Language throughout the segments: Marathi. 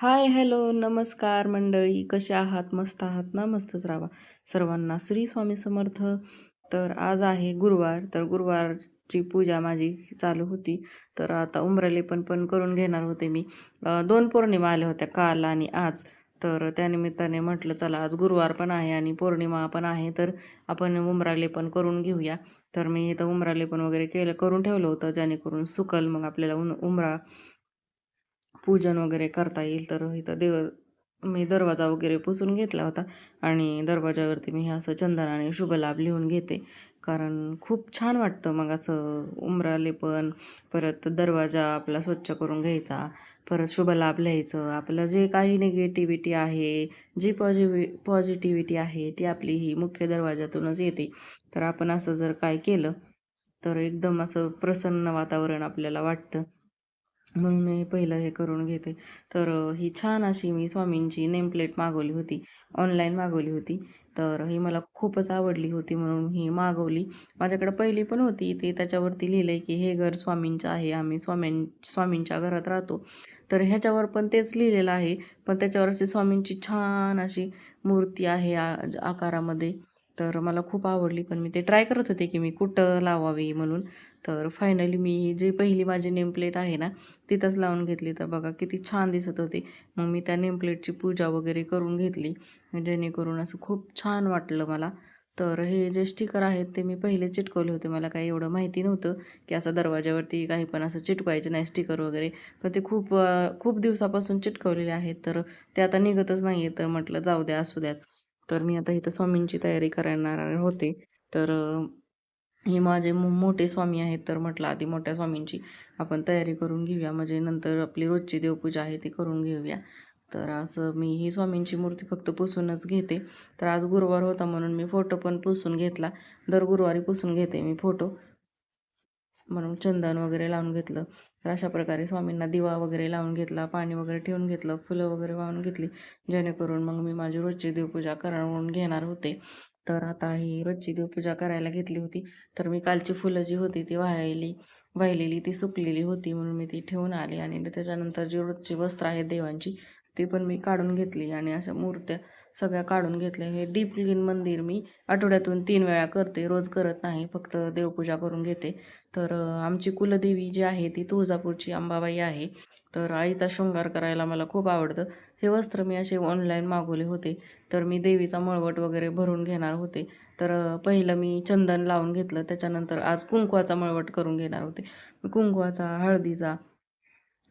हाय, हॅलो, नमस्कार मंडळी. कसे आहात? मस्त आहात ना? मस्तच राहावा. सर्वांना श्री स्वामी समर्थ. तर आज आहे गुरुवार. तर गुरुवारची पूजा माझी चालू होती. तर आता उंबरलेपण करून घेणार होते मी. 2 पौर्णिमा आल्या होत्या, काल आणि आज. तर त्यानिमित्ताने म्हटलं चला आज गुरुवार पण आहे आणि पौर्णिमा पण आहे, तर आपण उंबरालेपण करून घेऊया. तर मी इथं उंबरालेपण वगैरे करून ठेवलं होतं, जेणेकरून सुकल मग आपल्याला उंबरा पूजन वगैरे करता येईल. तर इथं मी दरवाजा वगैरे पुसून घेतला होता आणि दरवाजावरती मी हे असं चंदनाने शुभलाभ लिहून घेते. कारण खूप छान वाटतं मग असं उंबरालेपण, परत दरवाजा आपला स्वच्छ करून घ्यायचा, परत शुभलाभ लिहायचं. आपलं जे काही निगेटिव्हिटी आहे, जी पॉझिटिव्हिटी आहे ती आपली ही मुख्य दरवाजातूनच येते. तर आपण असं जर काय केलं तर एकदम असं प्रसन्न वातावरण आपल्याला वाटतं. मग मी पहिलं हे करून घेते. तर ही छान अशी मी स्वामींची नेमप्लेट मागवली होती, ऑनलाईन मागवली होती. तर ही मला खूपच आवडली होती म्हणून ही मागवली. माझ्याकडे पहिली पण होती, ते त्याच्यावरती लिहिलं आहे की हे घर स्वामींचं आहे, आम्ही स्वामींच्या घरात राहतो. तर ह्याच्यावर पण तेच लिहिलेलं आहे, पण त्याच्यावर अशी स्वामींची छान अशी मूर्ती आहे आकारामध्ये. तर मला खूप आवडली, पण मी ते ट्राय करत होते की मी कुठं लावावी म्हणून. तर फायनली मी जी पहिली माझी नेमप्लेट आहे ना, तिथंच लावून घेतली. तर बघा किती छान दिसत होती. मग मी त्या नेमप्लेटची पूजा वगैरे करून घेतली, जेणेकरून असं खूप छान वाटलं मला. तर हे जे स्टिकर आहेत ते मी पहिले चिटकवले होते. मला काही एवढं माहिती नव्हतं की असं दरवाजावरती काही पण असं चिटकवायचे नाही स्टिकर वगैरे. पण ते खूप दिवसापासून चिटकवलेले आहेत. तर ते आता निघतच नाही आहे. तर म्हटलं जाऊ द्या, असू द्यात. तर मी आता इथं स्वामींची तयारी करणार होते. तर हे माझे मोठे स्वामी आहेत, तर म्हटलं आधी मोठ्या स्वामींची आपण तयारी करून घेऊया, म्हणजे नंतर आपली रोजची देवपूजा आहे ती करून घेऊया. तर असं मी ही स्वामींची मूर्ती फक्त पुसूनच घेते. तर आज गुरुवार होता म्हणून मी फोटो पण पुसून घेतला. दर गुरुवारी पुसून घेते मी फोटो, म्हणून चंदन वगैरे लावून घेतलं. तर अशा प्रकारे स्वामींना दिवा वगैरे लावून घेतला, पाणी वगैरे ठेवून घेतलं, फुलं वगैरे वाहून घेतली, जेणेकरून मग मी माझी रोजची देवपूजा करून घेणार होते. तर आता ही रोजची देवपूजा करायला घेतली होती. तर मी कालची फुलं जी होती ती वाहिलेली ती सुकलेली होती, म्हणून मी ती ठेवून आली. आणि त्याच्यानंतर जी रोजची वस्त्र आहेत देवांची ती पण मी काढून घेतली आणि अशा मूर्त्या सगळ्या काढून घेतल्या. हे डीप क्लीन मंदिर मी आठवड्यातून 3 वेळा करते, रोज करत नाही, फक्त देवपूजा करून घेते. तर आमची कुलदेवी जी आहे ती तुळजापूरची अंबाबाई आहे. तर आईचा शृंगार करायला मला खूप आवडतं. हे वस्त्र मी असे ऑनलाईन मागवले होते. तर मी देवीचा मळवट वगैरे भरून घेणार होते. तर पहिलं मी चंदन लावून घेतलं, त्याच्यानंतर आज कुंकवाचा मळवट करून घेणार होते. कुंकवाचा, हळदीचा,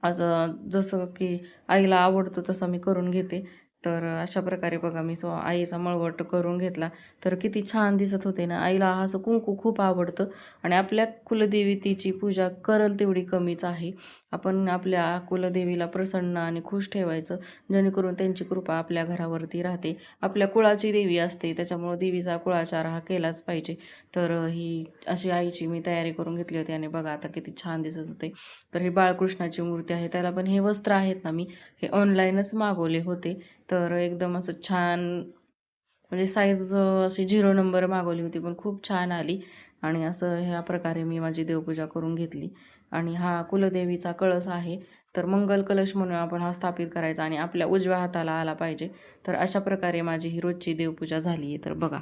असं जसं की आईला आवडतं तसं मी करून घेते. तर अशा प्रकारे बघा मी आईचा मळवट करून घेतला. तर किती छान दिसत होते ना. आईला असं कुंकू खूप आवडतं आणि आपल्या कुलदेवतेची पूजा करल तेवढी कमीच आहे. आपण आपल्या कुलदेवीला प्रसन्न आणि खुश ठेवायचं, जेणेकरून त्यांची कृपा आपल्या घरावरती राहते. आपल्या कुळाची देवी असते, त्याच्यामुळं देवीचा कुळाचार हा केलाच पाहिजे. तर ही अशी आईची मी तयारी करून घेतली होती आणि बघा आता किती छान दिसत होते. तर ही बाळकृष्णाची मूर्ती आहे, त्याला पण हे वस्त्र आहेत ना, मी हे ऑनलाईनच मागवले होते. तर एकदम असं छान, म्हणजे साईज अशी 0 नंबर मागवली होती, पण खूप छान आली. आणि असं ह्या प्रकारे मी माझी देवपूजा करून घेतली. आणि हा कुलदेवीचा कळस आहे. तर मंगल कलश म्हणून आपण हा स्थापित करायचा आणि आपल्या उजव्या हाताला आला पाहिजे. तर अशा प्रकारे माझी ही रोजची देवपूजा झाली आहे. तर बघा.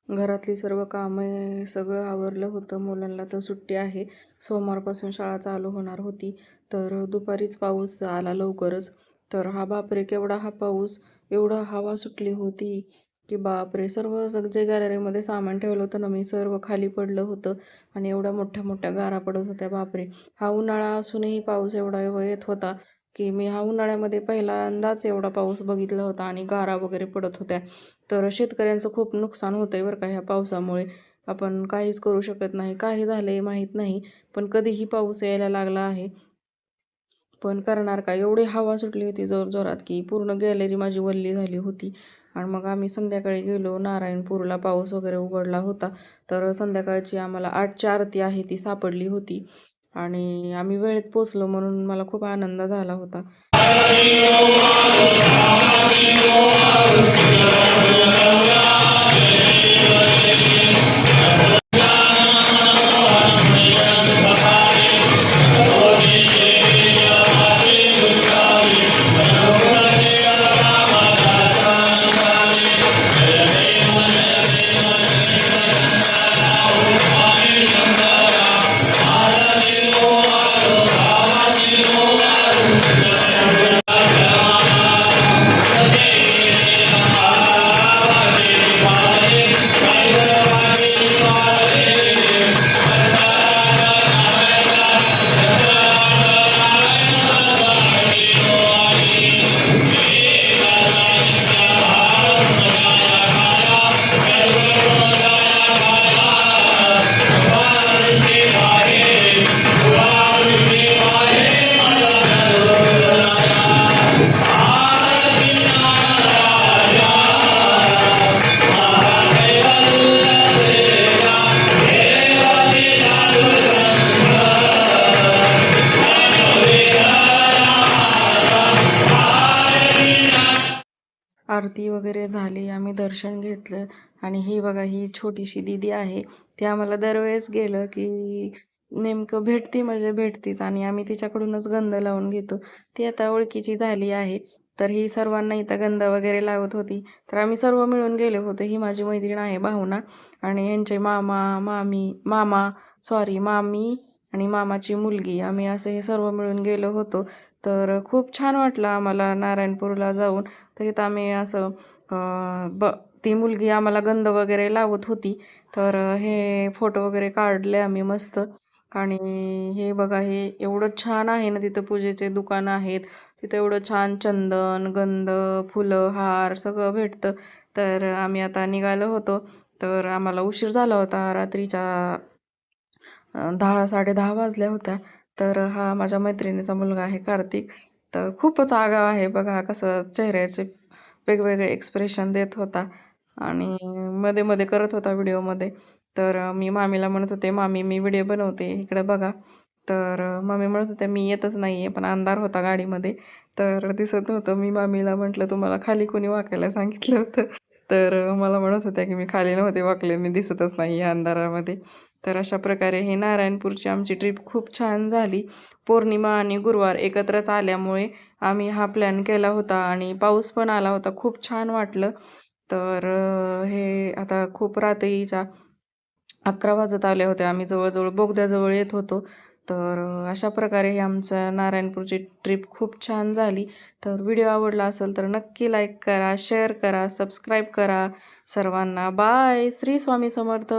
घरातली सर्व कामे सगळं आवरलं होतं. मुलांना तर सुट्टी आहे, सोमवारपासून शाळा चालू होणार होती. तर दुपारीच पाऊस आला लवकरच. तर हा बापरे, केवढा हा पाऊस, एवढा हवा सुटली होती की बापरे! सर्व जे गॅलरीमध्ये सामान ठेवलं होतं ना मी, सर्व खाली पडलं होतं आणि एवढ्या मोठ्या मोठ्या गारा पडत होत्या बापरे! हा उन्हाळा असूनही पाऊस एवढा येत होता की मी हा उन्हाळ्यामध्ये पहिल्यांदाच एवढा पाऊस बघितला होता आणि गारा वगैरे पडत होत्या. तर शेतकऱ्यांचं खूप नुकसान होतंय बरं का ह्या पावसामुळे. आपण काहीच करू शकत नाही. काय झालंय माहीत नाही, पण कधीही पाऊस यायला लागला आहे. पण करणार काय? एवढी हवा सुटली होती जोरजोरात की पूर्ण गॅलरी माझी वल्ली झाली होती. आणि मग आम्ही संध्याकाळी गेलो नारायणपूरला. पाऊस वगैरे उघडला होता. तर संध्याकाळची आम्हाला 8ची आरती आहे ती सापडली होती आणि आम्ही वेळेत पोचलो म्हणून मला खूप आनंद झाला होता. आरती वगैरे झाली, आम्ही दर्शन घेतलं आणि ही बघा ही छोटीशी दीदी आहे. ती आम्हाला दरवेळेस गेलं की नेमकं भेटती म्हणजे भेटतीच आणि आम्ही तिच्याकडूनच गंध लावून घेतो. ती आता ओळखीची झाली आहे. तर ही सर्वांना इथं गंध वगैरे लावत होती. तर आम्ही सर्व मिळून गेले होते. ही माझी मैत्रीण आहे भावना आणि यांचे मामी आणि मामाची मुलगी, आम्ही असे हे सर्व मिळून गेलो होतो. तर खूप छान वाटलं आम्हाला नारायणपूरला जाऊन. तर इथं आम्ही असं ती मुलगी आम्हाला गंध वगैरे लावत होती. तर हे फोटो वगैरे काढले आम्ही मस्त. आणि हे बघा हे एवढं छान आहे ना, तिथं पूजेचे दुकानं आहेत. तिथं एवढं छान चंदन, गंध, फुलं, हार सगळं भेटतं. तर आम्ही आता निघालो होतो. तर आम्हाला उशीर झाला होता. रात्रीच्या 10-10:30 वाजल्या होत्या. तर हा माझ्या मैत्रिणीचा मुलगा आहे कार्तिक. तर खूपच आगाऊ आहे बघा, कसं चेहऱ्याचे वेगवेगळे एक्सप्रेशन देत होता आणि मध्ये मध्ये करत होता व्हिडिओमध्ये. तर मी मामीला म्हणत होते, मामी मी व्हिडिओ बनवते इकडे बघा. तर मामी म्हणत होत्या मी येतच नाही आहे, पण अंधार होता गाडीमध्ये तर दिसत नव्हतं. मी मामीला म्हटलं तुम्हाला खाली कोणी वाकायला सांगितलं होतं. तर मला म्हणत होत्या की मी खाली नव्हते वाकले, मी दिसतच नाही या अंधारामध्ये. तर अशा प्रकारे ही नारायणपूरची आमची ट्रिप खूप छान झाली. पौर्णिमा आणि गुरुवार एकत्रच आल्यामुळे आम्ही हा प्लॅन केला होता आणि पाऊस पण आला होता. खूप छान वाटलं. तर हे आता खूप रात्रीच्या 11 वाजत आले होते. आम्ही जवळजवळ बोगद्याजवळ येत होतो. तर अशा प्रकारे ही आमच्या नारायणपूरची ट्रिप खूप छान झाली. तर व्हिडिओ आवडला असेल तर नक्की लाईक करा, शेअर करा, सबस्क्राईब करा. सर्वांना बाय. श्री स्वामी समर्थ.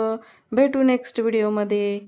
भेटू नेक्स्ट व्हिडिओमध्ये.